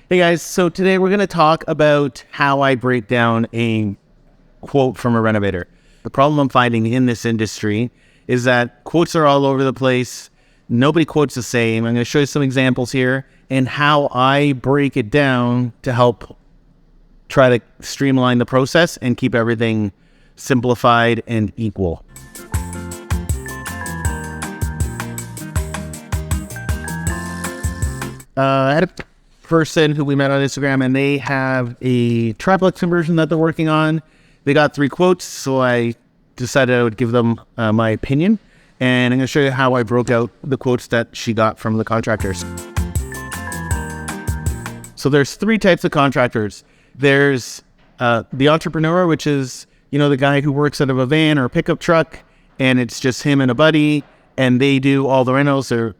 Hey guys, so today we're going to talk about how I break down a quote from a renovator. The problem I'm finding in this industry is that quotes are all over the place. Nobody quotes the same. I'm going to show you some examples here and how I break it down to help try to streamline the process and keep everything simplified and equal. I had a person who we met on Instagram, and they have a triplex conversion that they're working on. They got 3 quotes, so I decided I would give them my opinion, and I'm going to show you how I broke out the quotes that she got from the contractors. So there's 3 types of contractors. There's the entrepreneur, which is, the guy who works out of a van or a pickup truck, and it's just him and a buddy, and they do all the rentals. They're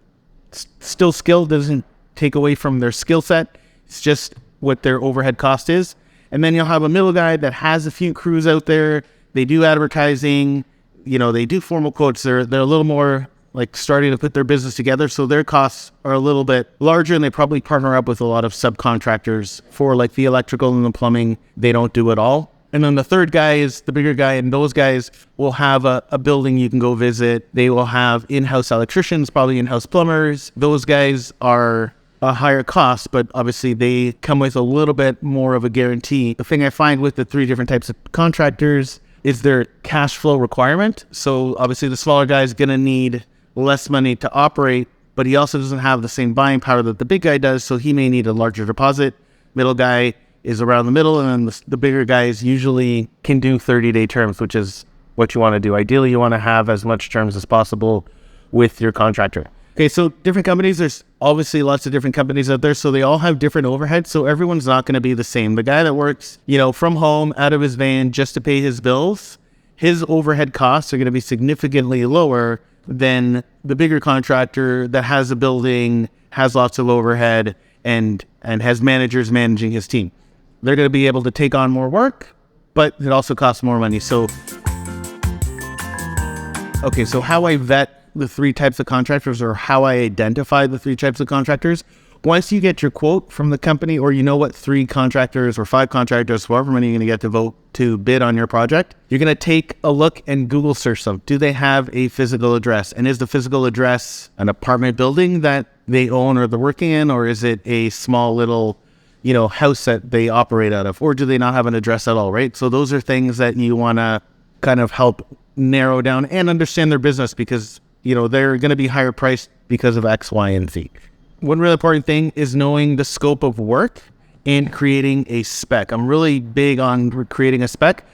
still skilled, doesn't take away from their skill set. It's just what their overhead cost is. And then you'll have a middle guy that has a few crews out there. They do advertising, they do formal quotes. They're a little more like starting to put their business together. So their costs are a little bit larger, and they probably partner up with a lot of subcontractors for like the electrical and the plumbing. They don't do it all. And then the third guy is the bigger guy, and those guys will have a building you can go visit. They will have in-house electricians, probably in-house plumbers. Those guys are a higher cost, but obviously they come with a little bit more of a guarantee. The thing I find with the 3 different types of contractors is their cash flow requirement. So obviously the smaller guy is going to need less money to operate, but he also doesn't have the same buying power that the big guy does, so he may need a larger deposit. Middle guy is around the middle, and then the bigger guys usually can do 30-day terms, which is what you want to do. Ideally, you want to have as much terms as possible with your contractor. Okay, so different companies, there's obviously lots of different companies out there, so they all have different overheads, so everyone's not going to be the same. The guy that works, from home, out of his van, just to pay his bills, his overhead costs are going to be significantly lower than the bigger contractor that has a building, has lots of overhead, and has managers managing his team. They're going to be able to take on more work, but it also costs more money. So how I vet the 3 types of contractors, or how I identify the 3 types of contractors. Once you get your quote from the company, or what 3 contractors or 5 contractors, however many you're going to get to vote to bid on your project, you're going to take a look and Google search them. Do they have a physical address? And is the physical address an apartment building that they own or they're working in, or is it a small little house that they operate out of, or do they not have an address at all, right? So those are things that you want to kind of help narrow down and understand their business, because they're going to be higher priced because of X, Y, and Z. One really important thing is knowing the scope of work and creating a spec. I'm really big on creating a spec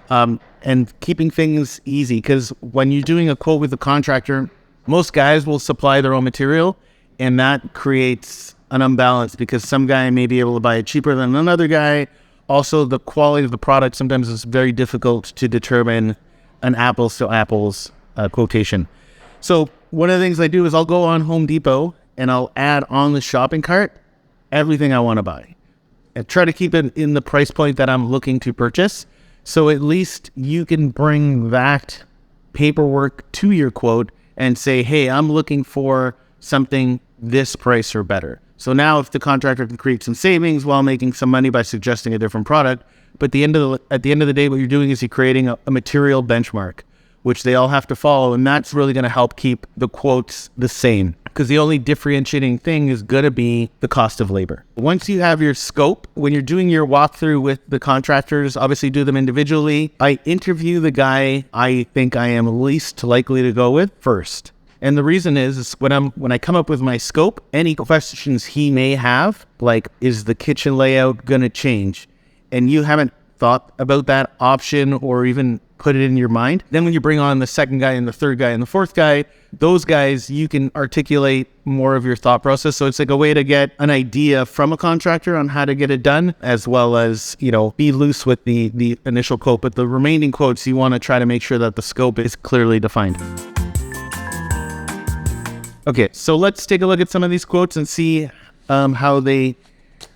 and keeping things easy, because when you're doing a quote with a contractor, most guys will supply their own material, and that creates an imbalance because some guy may be able to buy it cheaper than another guy. Also, the quality of the product sometimes is very difficult to determine an apples to apples quotation. So one of the things I do is I'll go on Home Depot and I'll add on the shopping cart everything I want to buy and try to keep it in the price point that I'm looking to purchase. So at least you can bring that paperwork to your quote and say, hey, I'm looking for something this price or better. So now if the contractor can create some savings while making some money by suggesting a different product, but at the end of the day, what you're doing is you're creating a material benchmark, which they all have to follow. And that's really going to help keep the quotes the same, because the only differentiating thing is going to be the cost of labor. Once you have your scope, when you're doing your walkthrough with the contractors, obviously do them individually. I interview the guy I think I am least likely to go with first. And the reason is when I come up with my scope, any questions he may have, like, is the kitchen layout going to change? And you haven't thought about that option or even put it in your mind. Then when you bring on the second guy and the third guy and the fourth guy, those guys, you can articulate more of your thought process. So it's like a way to get an idea from a contractor on how to get it done, as well as, be loose with the initial quote. But the remaining quotes, you want to try to make sure that the scope is clearly defined. Okay, so let's take a look at some of these quotes and see how they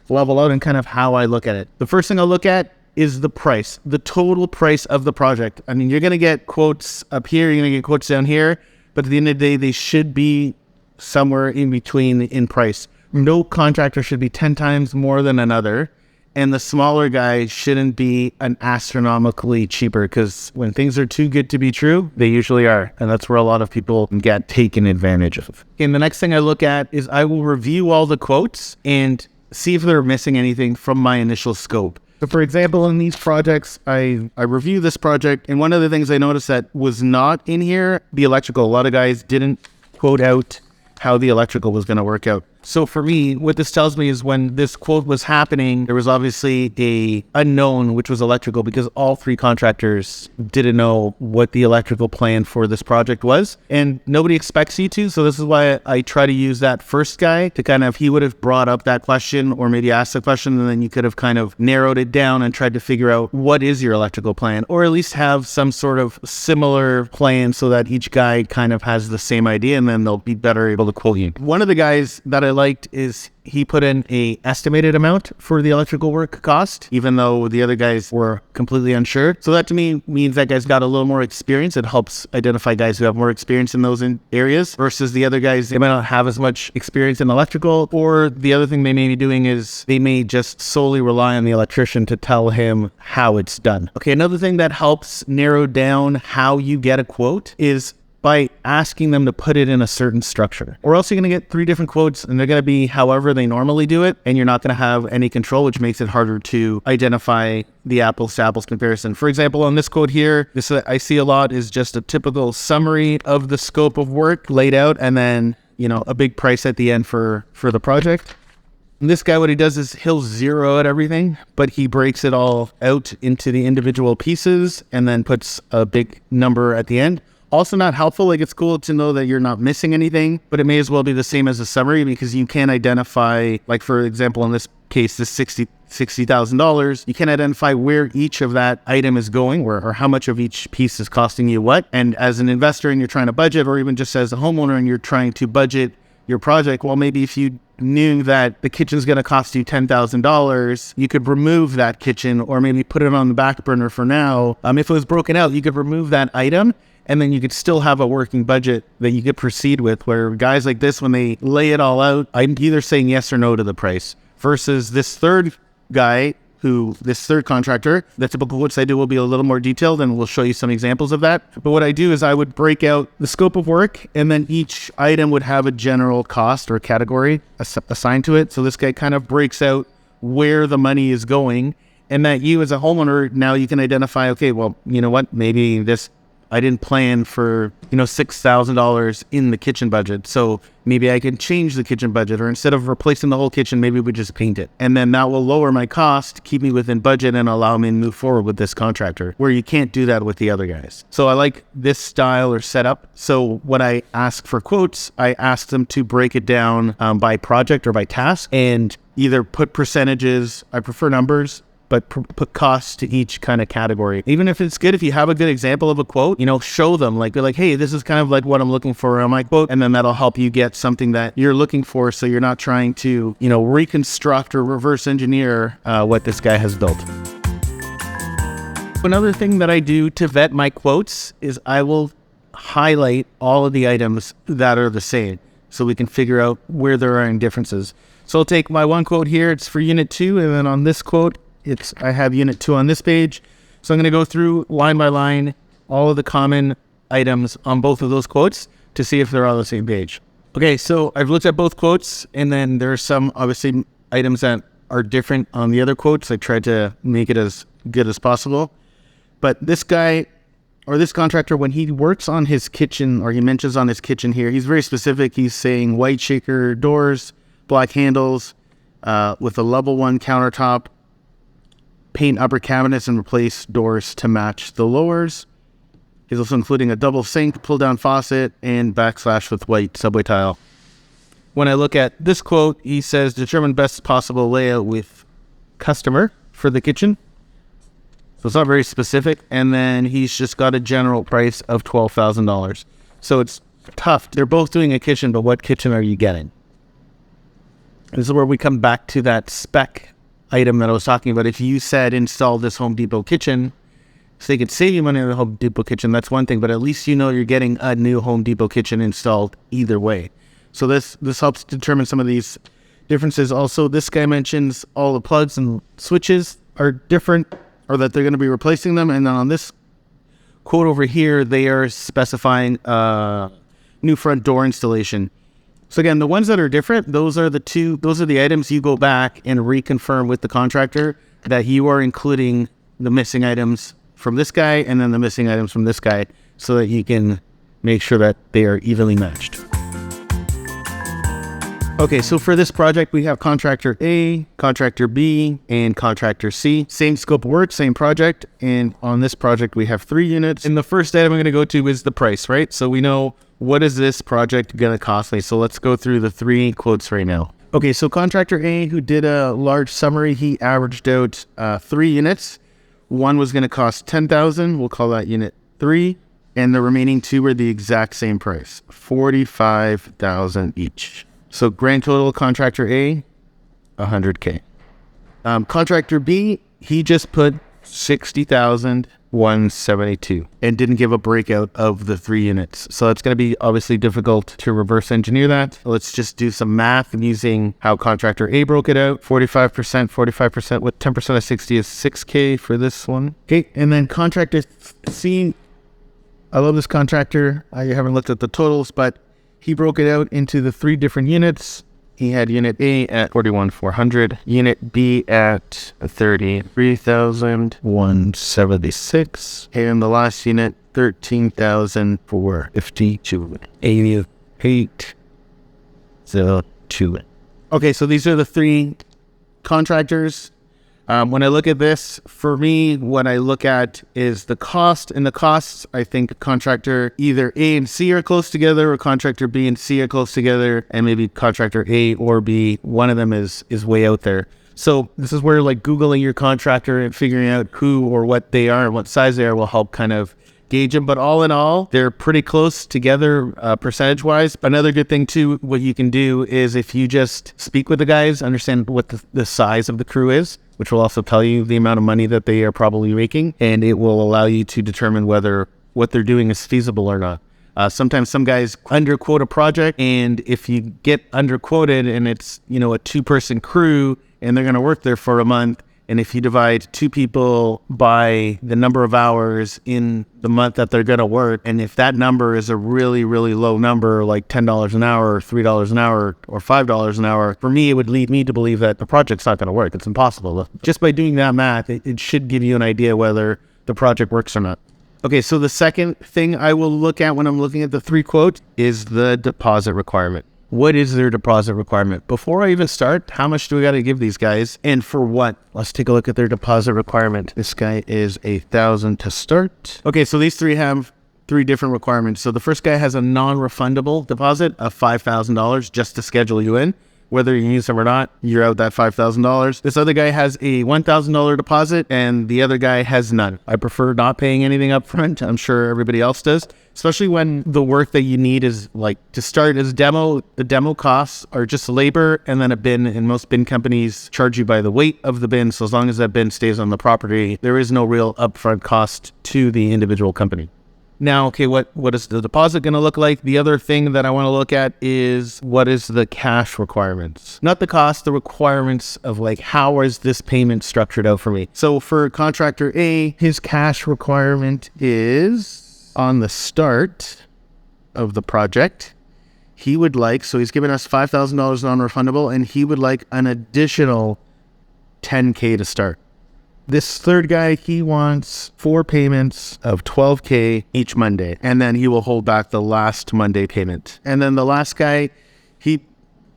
level out and kind of how I look at it. The first thing I'll look at is the price, the total price of the project. I mean, you're going to get quotes up here, you're going to get quotes down here, but at the end of the day, they should be somewhere in between in price. no contractor should be 10 times more than another. And the smaller guy shouldn't be an astronomically cheaper, because when things are too good to be true, they usually are. And that's where a lot of people get taken advantage of. And the next thing I look at is I will review all the quotes and see if they're missing anything from my initial scope. So for example, in these projects, I review this project, and one of the things I noticed that was not in here, the electrical. A lot of guys didn't quote out how the electrical was going to work out. So for me, what this tells me is when this quote was happening, there was obviously a unknown, which was electrical, because all three contractors didn't know what the electrical plan for this project was. And nobody expects you to. So this is why I try to use that first guy to kind of, he would have brought up that question or maybe asked the question, and then you could have kind of narrowed it down and tried to figure out what is your electrical plan, or at least have some sort of similar plan so that each guy kind of has the same idea, and then they'll be better able to quote you. One of the guys that I liked is he put in a estimated amount for the electrical work cost, even though the other guys were completely unsure. So that to me means that guy's got a little more experience. It helps identify guys who have more experience in those areas versus the other guys, they might not have as much experience in electrical. Or the other thing they may be doing is they may just solely rely on the electrician to tell him how it's done. Okay, another thing that helps narrow down how you get a quote is by asking them to put it in a certain structure. Or else you're gonna get 3 different quotes, and they're gonna be however they normally do it, and you're not gonna have any control, which makes it harder to identify the apples to apples comparison. For example, on this quote here, this I see a lot is just a typical summary of the scope of work laid out, and then, you know, a big price at the end for the project. And this guy, what he does is he'll zero out everything, but he breaks it all out into the individual pieces and then puts a big number at the end. Also not helpful. Like, it's cool to know that you're not missing anything, but it may as well be the same as a summary, because you can identify, like for example, in this case, this $60,000, you can identify where each of that item is going, or how much of each piece is costing you what. And as an investor and you're trying to budget, or even just as a homeowner and you're trying to budget your project, well, maybe if you knew that the kitchen's going to cost you $10,000, you could remove that kitchen, or maybe put it on the back burner for now. If it was broken out, you could remove that item, and then you could still have a working budget that you could proceed with, where guys like this, when they lay it all out, I'm either saying yes or no to the price. Versus this third guy, this third contractor, the typical quotes I do will be a little more detailed, and we'll show you some examples of that. But what I do is I would break out the scope of work, and then each item would have a general cost or category assigned to it. So this guy kind of breaks out where the money is going, and that you as a homeowner, now you can identify, okay, well, you know what, maybe this, I didn't plan for, $6,000 in the kitchen budget. So maybe I can change the kitchen budget, or instead of replacing the whole kitchen, maybe we just paint it. And then that will lower my cost, keep me within budget, and allow me to move forward with this contractor, where you can't do that with the other guys. So I like this style or setup. So when I ask for quotes, I ask them to break it down by project or by task, and either put percentages, I prefer numbers, but put costs to each kind of category. Even if it's good, if you have a good example of a quote, show them, be like, hey, this is kind of like what I'm looking for on my quote. And then that'll help you get something that you're looking for. So you're not trying to, reconstruct or reverse engineer what this guy has built. Another thing that I do to vet my quotes is I will highlight all of the items that are the same, so we can figure out where there are any differences. So I'll take my one quote here. It's for unit 2. And then on this quote, I have unit 2 on this page. So I'm going to go through line by line all of the common items on both of those quotes to see if they're all the same page. Okay, so I've looked at both quotes, and then there are some obviously items that are different on the other quotes. I tried to make it as good as possible. But this guy, or this contractor, when he works on his kitchen, or he mentions on his kitchen here, he's very specific. He's saying white shaker doors, black handles, with a level 1 countertop, paint upper cabinets and replace doors to match the lowers. He's also including a double sink, pull down faucet, and backslash with white subway tile. When I look at this quote, he says determine best possible layout with customer for the kitchen. So it's not very specific. And then he's just got a general price of $12,000. So it's tough. They're both doing a kitchen, but what kitchen are you getting? This is where we come back to that spec item that I was talking about. If you said install this Home Depot kitchen, so they could save you money on the Home Depot kitchen, that's one thing, but at least you're getting a new Home Depot kitchen installed either way. So this helps determine some of these differences. Also, this guy mentions all the plugs and switches are different, or that they're going to be replacing them. And then on this quote over here, they are specifying new front door installation. So again, the ones that are different, those are the items you go back and reconfirm with the contractor that you are including the missing items from this guy and then the missing items from this guy, so that you can make sure that they are evenly matched. Okay, so for this project, we have Contractor A, Contractor B, and Contractor C. Same scope of work, same project. And on this project, we have 3 units. And the first item I'm going to go to is the price, right? So we know, what is this project going to cost me? So let's go through the 3 quotes right now. Okay, so Contractor A, who did a large summary, he averaged out 3 units. One was going to cost $10,000. We'll call that unit 3. And the remaining 2 were the exact same price, $45,000 each. So grand total, Contractor A, $100K. Contractor B, he just put $60,172 and didn't give a breakout of the 3 units. So it's going to be obviously difficult to reverse engineer that. Let's just do some math using how Contractor A broke it out. 45% with 10% of 60 is $6K for this one. Okay, and then Contractor C, I love this contractor. I haven't looked at the totals, but he broke it out into the 3 different units. He had unit A at $41,400, unit B at $33,176, and the last unit $13,452. 8802. Okay, so these are the 3 contractors. When I look at this, for me, what I look at is the cost. And the costs, I think Contractor either A and C are close together, or Contractor B and C are close together, and maybe Contractor A or B, one of them is way out there. So this is where like Googling your contractor and figuring out who or what they are and what size they are will help kind of gauge them. But all in all, they're pretty close together percentage-wise. Another good thing too, what you can do is if you just speak with the guys, understand what the size of the crew is, which will also tell you the amount of money that they are probably making, and it will allow you to determine whether what they're doing is feasible or not. Sometimes some guys underquote a project, and if you get underquoted and it's, a 2-person crew and they're going to work there for a month, and if you divide 2 people by the number of hours in the month that they're going to work, and if that number is a really, really low number, like $10 an hour, or $3 an hour, or $5 an hour, for me, it would lead me to believe that the project's not going to work. It's impossible. Just by doing that math, it should give you an idea whether the project works or not. Okay, so the second thing I will look at when I'm looking at the 3 quotes is the deposit requirement. What is their deposit requirement? Before I even start, how much do we got to give these guys? And for what? Let's take a look at their deposit requirement. This guy is $1,000 to start. Okay, so these 3 have 3 different requirements. So the first guy has a non-refundable deposit of $5,000 just to schedule you in. Whether you use them or not, you're out that $5,000. This other guy has a $1,000 deposit, and the other guy has none. I prefer not paying anything up front. I'm sure everybody else does, especially when the work that you need is like to start as demo. The demo costs are just labor and then a bin, and most bin companies charge you by the weight of the bin. So as long as that bin stays on the property, there is no real upfront cost to the individual company. Now, okay, what is the deposit going to look like? The other thing that I want to look at is what is the cash requirements? Not the cost, the requirements of like, how is this payment structured out for me? So for Contractor A, his cash requirement is on the start of the project. He would like, so he's giving us $5,000 non-refundable, and he would like an additional $10K to start. This third guy, he wants 4 payments of $12K each Monday, and then he will hold back the last Monday payment. And then the last guy,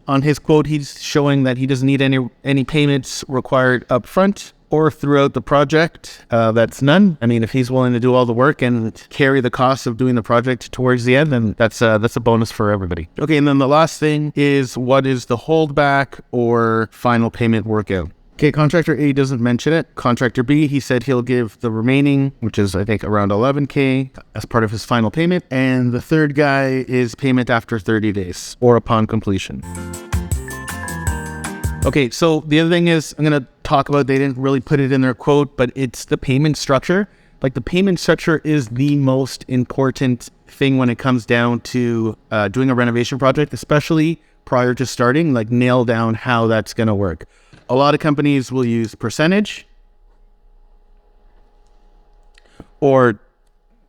on his quote, he's showing that he doesn't need any payments required up front or throughout the project. That's none. I mean, if he's willing to do all the work and carry the cost of doing the project towards the end, then that's a bonus for everybody. Okay, and then the last thing is, what is the holdback or final payment workout? Okay, Contractor A doesn't mention it. Contractor B, he said he'll give the remaining, which is I think around $11K, as part of his final payment. And the third guy is payment after 30 days or upon completion. Okay, so the other thing is, I'm going to talk about, they didn't really put it in their quote, but it's the payment structure. Like, the payment structure is the most important thing when it comes down to doing a renovation project, especially prior to starting, like nail down how that's going to work. A lot of companies will use percentage or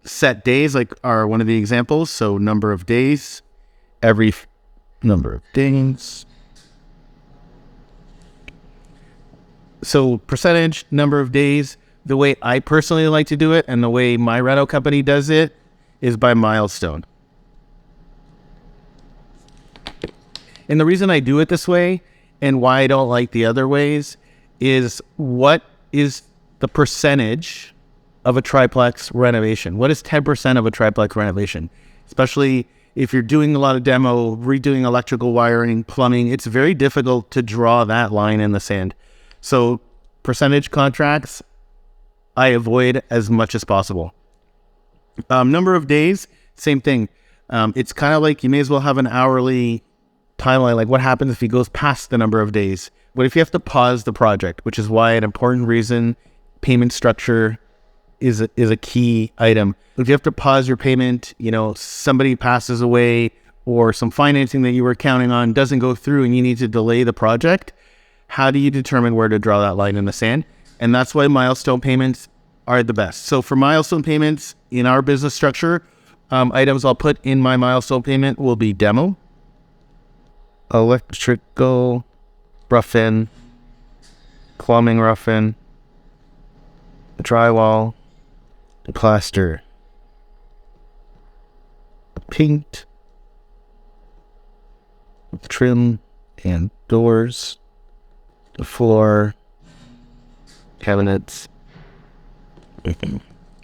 set days, like are one of the examples. So number of days, every number of days. So percentage, number of days. The way I personally like to do it and the way my reno company does it is by milestone. And the reason I do it this way and why I don't like the other ways is, what is the percentage of a triplex renovation? What is 10% of a triplex renovation? Especially if you're doing a lot of demo, redoing electrical wiring, plumbing, it's very difficult to draw that line in the sand. So percentage contracts, I avoid as much as possible. Number of days, same thing. It's kind of like you may as well have an hourly timeline. Like, what happens if he goes past the number of days? What if you have to pause the project? Which is why an important reason payment structure is a key item. If you have to pause your payment, somebody passes away or some financing that you were counting on doesn't go through and you need to delay the project, how do you determine where to draw that line in the sand? And that's why milestone payments are the best. So for milestone payments in our business structure, items I'll put in my milestone payment will be demo, electrical rough-in, plumbing rough-in, the drywall, the plaster, the paint, the trim and doors, the floor, cabinets,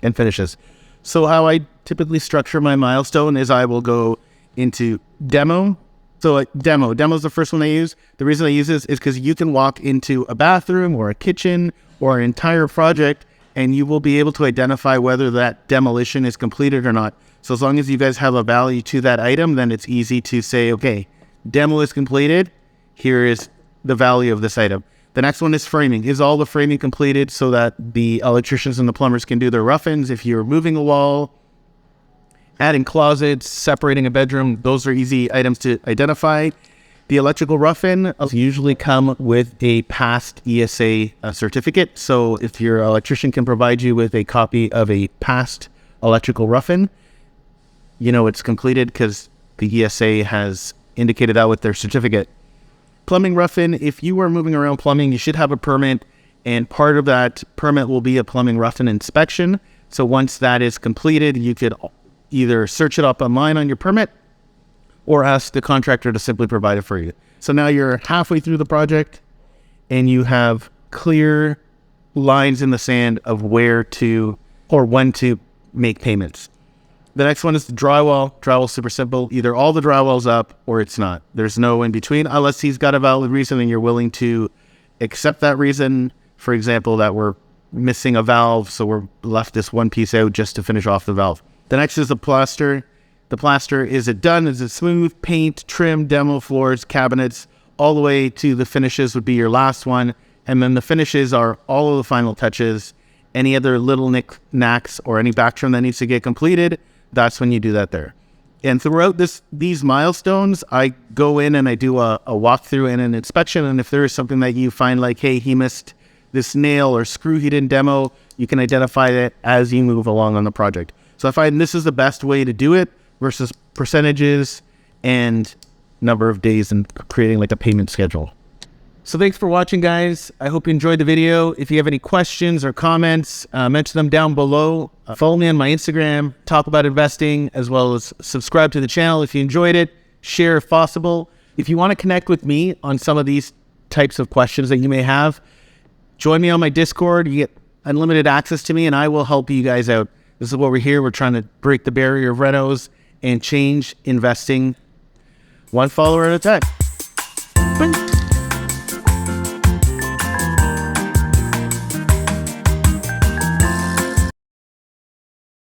and finishes. So how I typically structure my milestone is I will go into demo. So like demo is the first one I use. The reason I use this is because you can walk into a bathroom or a kitchen or an entire project and you will be able to identify whether that demolition is completed or not. So as long as you guys have a value to that item, then it's easy to say, okay, demo is completed. Here is the value of this item. The next one is framing. Is all the framing completed so that the electricians and the plumbers can do their rough-ins? If you're moving a wall, adding closets, separating a bedroom, those are easy items to identify. The electrical rough-in usually come with a past ESA certificate. So if your electrician can provide you with a copy of a past electrical rough-in, it's completed because the ESA has indicated that with their certificate. Plumbing rough-in, if you are moving around plumbing, you should have a permit, and part of that permit will be a plumbing rough-in inspection. So once that is completed, you could either search it up online on your permit or ask the contractor to simply provide it for you. So now you're halfway through the project and you have clear lines in the sand of where to or when to make payments. The next one is the drywall. Drywall's super simple. Either all the drywall's up or it's not. There's no in between unless he's got a valid reason and you're willing to accept that reason. For example, that we're missing a valve, so we're left this one piece out just to finish off the valve. The next is the plaster. The plaster, is it done? Is it smooth? Paint, trim, demo, floors, cabinets, all the way to the finishes would be your last one. And then the finishes are all of the final touches. Any other little knicks or any back trim that needs to get completed, that's when you do that there. And throughout these milestones, I go in and I do a walkthrough and an inspection. And if there is something that you find like, hey, he missed this nail or screw he didn't demo, you can identify that as you move along on the project. So I find this is the best way to do it versus percentages and number of days and creating like a payment schedule. So thanks for watching, guys. I hope you enjoyed the video. If you have any questions or comments, mention them down below. Follow me on my Instagram, talk about investing, as well as subscribe to the channel if you enjoyed it. Share if possible. If you want to connect with me on some of these types of questions that you may have, join me on my Discord. You get unlimited access to me and I will help you guys out. This is what we're here. We're trying to break the barrier of renos and change investing one follower at a time. Bye.